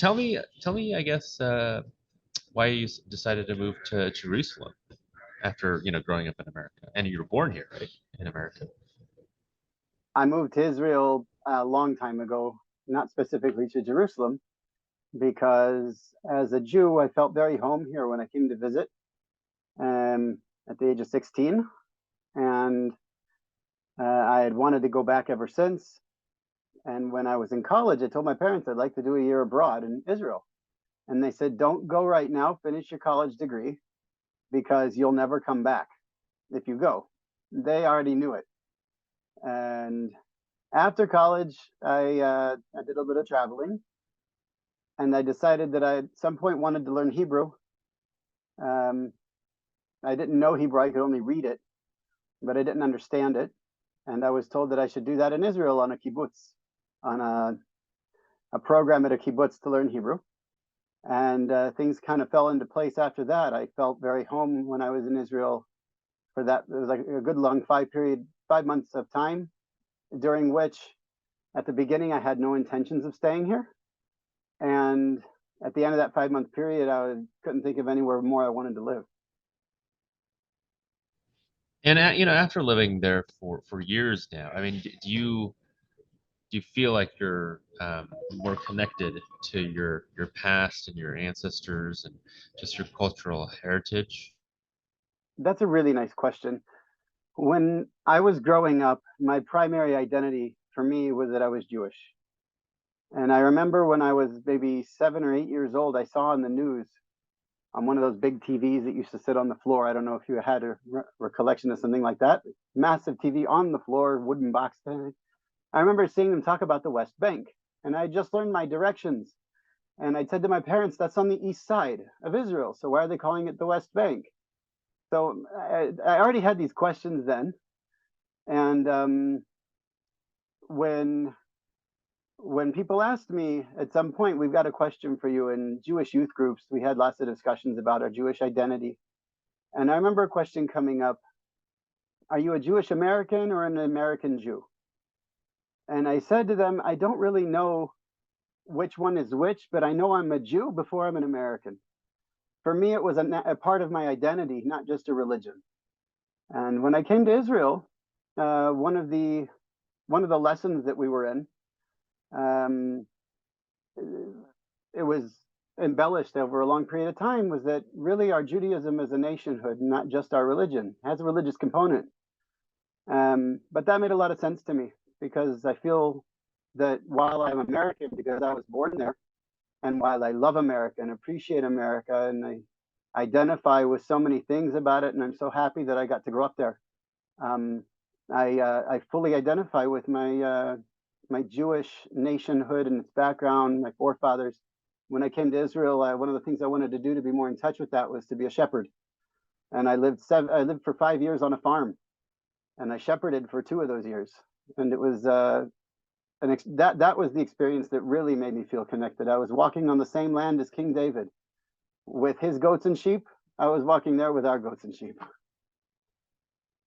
tell me, I guess, why you decided to move to Jerusalem after, growing up in America. And you were born here, right? In America. I moved to Israel a long time ago, not specifically to Jerusalem, because as a Jew, I felt very home here when I came to visit at the age of 16. And I had wanted to go back ever since. And when I was in college, I told my parents I'd like to do a year abroad in Israel. And they said, don't go right now, finish your college degree because you'll never come back if you go. They already knew it. And after college, I did a little bit of traveling, and I decided that I at some point wanted to learn Hebrew. Um, I didn't know Hebrew; I could only read it, but I didn't understand it. And I was told that I should do that in Israel on a kibbutz, on a program at a kibbutz to learn Hebrew. And things kind of fell into place after that. I felt very home when I was in Israel for that. It was like a good long 5 months of time, during which at the beginning I had no intentions of staying here. And at the end of that 5 month period, couldn't think of anywhere more I wanted to live. And after living there for years now, I mean, do you feel like you're more connected to your past and your ancestors and just your cultural heritage? That's a really nice question. When I was growing up, my primary identity for me was that I was Jewish. And I remember when I was maybe 7 or 8 years old, I saw on the news on one of those big TVs that used to sit on the floor. I don't know if you had a recollection of something like that. Massive TV on the floor, wooden box thing. I remember seeing them talk about the West Bank, and I just learned my directions. And I said to my parents, that's on the east side of Israel. So why are they calling it the West Bank? So I already had these questions then. And when people asked me at some point, we've got a question for you in Jewish youth groups, we had lots of discussions about our Jewish identity. And I remember a question coming up, are you a Jewish American or an American Jew? And I said to them, I don't really know which one is which, but I know I'm a Jew before I'm an American. For me, it was a part of my identity, not just a religion. And when I came to Israel, one of the lessons that we were in, um, it was embellished over a long period of time, was that really our Judaism is a nationhood, not just our religion. It has a religious component. But that made a lot of sense to me because I feel that while I'm American because I was born there, and while I love America and appreciate America and I identify with so many things about it, and I'm so happy that I got to grow up there, um, I fully identify with my Jewish nationhood and its background, my forefathers. When I came to Israel, one of the things I wanted to do to be more in touch with that was to be a shepherd. And I lived for 5 years on a farm, and I shepherded for 2 of those years. And it was that was the experience that really made me feel connected. I was walking on the same land as King David with his goats and sheep. I was walking there with our goats and sheep.